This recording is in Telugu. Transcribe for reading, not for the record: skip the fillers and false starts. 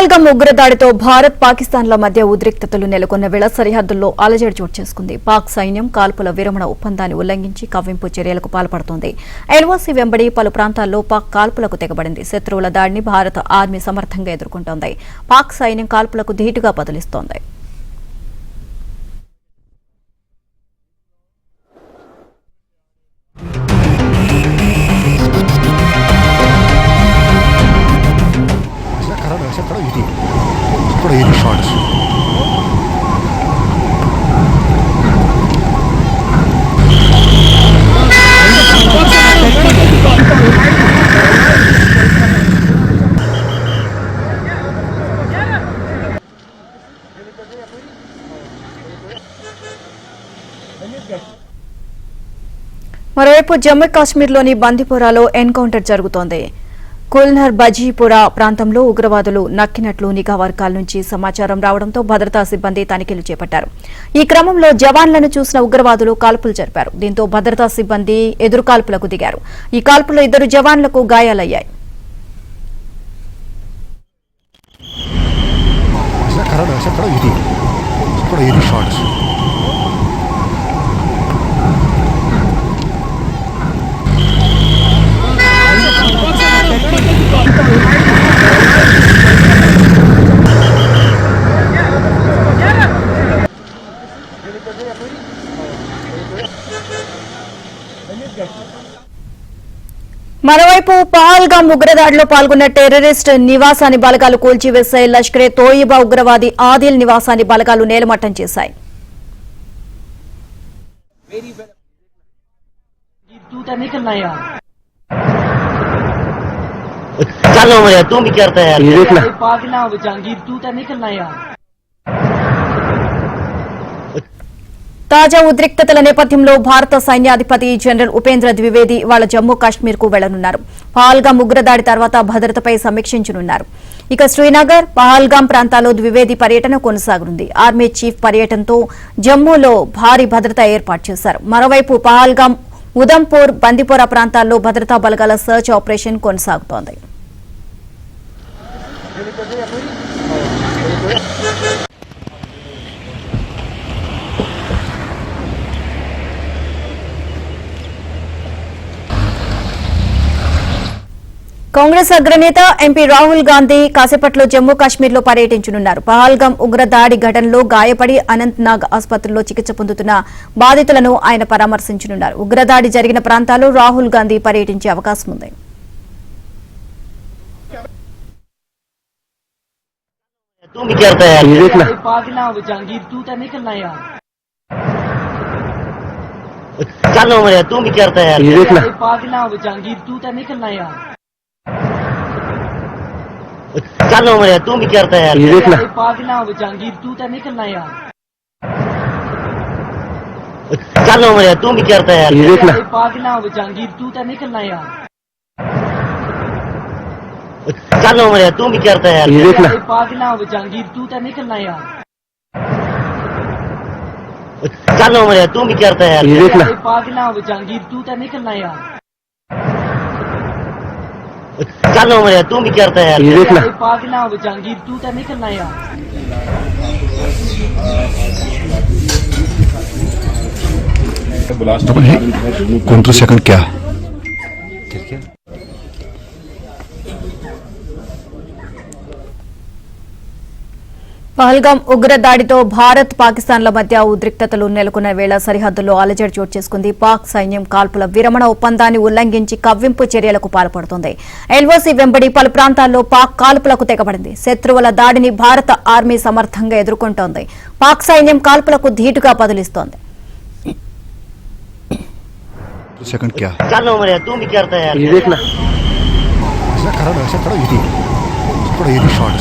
పహల్గామ్ ఉగ్రదాడితో భారత్ పాకిస్తాన్ల మధ్య ఉద్రిక్తతలు నెలకొన్న వేళ సరిహద్దుల్లో అలజడి చోటు చేసుకుంది. పాక్ సైన్యం కాల్పుల విరమణ ఒప్పందాన్ని ఉల్లంఘించి కవ్వింపు చర్యలకు పాల్పడుతోంది. ఎల్ఓసీ వెంబడి పలు ప్రాంతాల్లో పాక్ కాల్పులకు తెగబడింది. శత్రువుల దాడిని భారత ఆర్మీ సమర్థంగా ఎదుర్కొంటోంది. పాక్ సైన్యం కాల్పులకు ధీటుగా బదులిస్తోంది. మరోవైపు జమ్మూ కాశ్మీర్లోని బందిపోరాలో ఎన్కౌంటర్ జరుగుతోంది. కుల్నర్ బజీపురా ప్రాంతంలో ఉగ్రవాదులు నక్కినట్లు నిఘా వర్గాల నుంచి సమాచారం రావడంతో భద్రతా సిబ్బంది తనిఖీలు చేపట్టారు. ఈ క్రమంలో జవాన్లను చూసిన ఉగ్రవాదులు కాల్పులు జరిపారు. దీంతో భద్రతా సిబ్బంది ఎదురుకాల్పులకు దిగారు. ఈ కాల్పుల్లో 2 జవాన్లకు గాయాలయ్యాయి. మరోవైపు పహల్గామ్ ఉగ్రదాడిలో పాల్గొన్న టెర్రరిస్ట్ నివాసాన్ని బలగాలు కూల్చివేశాయి. లష్కరే తోయిబా ఉగ్రవాది ఆదిల్ నివాసాన్ని బలగాలు నేలమట్టం చేశాయి. తాజా ఉద్రిక్తతల నేపథ్యంలో భారత సైన్యాధిపతి జనరల్ ఉపేంద్ర ద్వివేది ఇవాళ జమ్మూ కాశ్మీర్ కు వెళ్లనున్నారు. పహల్గామ్ ఉగ్రదాడి తర్వాత భద్రతపై సమీక్షించనున్నారు. ఇక శ్రీనగర్, పహల్గామ్ ప్రాంతాల్లో ద్వివేది పర్యటన కొనసాగనుంది. ఆర్మీ చీఫ్ పర్యటనతో జమ్మూలో భారీ భద్రత ఏర్పాటు చేశారు. మరోవైపు పహల్గామ్, ఉదంపూర్, బందిపోరా ప్రాంతాల్లో భద్రతా బలగాల సర్చ్ ఆపరేషన్ కొనసాగుతోంది. కాంగ్రెస్ అగ్రనేత ఎంపీ రాహుల్ గాంధీ కాసేపట్లో జమ్మూ కాశ్మీర్లో పర్యటించనున్నారు. పహల్గామ్ ఉగ్రదాడి ఘటనలో గాయపడి అనంతనాగ్ ఆసుపత్రిలో చికిత్స పొందుతున్న బాధితులను ఆయన పరామర్శించనున్నారు. ఉగ్రదాడి జరిగిన ప్రాంతాల్లో రాహుల్ గాంధీ పర్యటించే అవకాశం ఉంది. चलो मेरे तू भी करता है यार ये देखना पागला जहांगीर तू तो निकलना यार चलो मेरे तू भी करता है यार ये देखना पागला जहांगीर तू तो निकलना यार चलो मेरे तू भी करता है यार ये देखना पागला जहांगीर तू तो निकलना यार चलो मेरे तू भी करता है यार ये देखना पागला जहांगीर तू तो निकलना यार चलो मेरे तू भी करता है यार ये देखना पागला जहांगीर तू तो निकलना यार कोणतं सेकंड क्या పహల్గామ్ ఉగ్రదాడితో భారత్ పాకిస్తాన్ల మధ్య ఉద్రిక్తతలు నెలకొన్న వేళ సరిహద్దుల్లో అలజడి చోటు చేసుకుంది. పాక్ సైన్యం కాల్పుల విరమణ ఒప్పందాన్ని ఉల్లంఘించి కవ్వింపు చర్యలకు పాల్పడుతోంది. ఎల్ఓసీ వెంబడి పలు ప్రాంతాల్లో పాక్ కాల్పులకు తెగబడింది. శత్రువుల దాడిని భారత ఆర్మీ సమర్థంగా ఎదుర్కొంటోంది. పాక్ సైన్యం కాల్పులకు ధీటుగా బదులిస్తోంది. सेकंड क्या चलो मेरे तू भी करता है यार ये देखना ऐसा खड़ा ये शॉट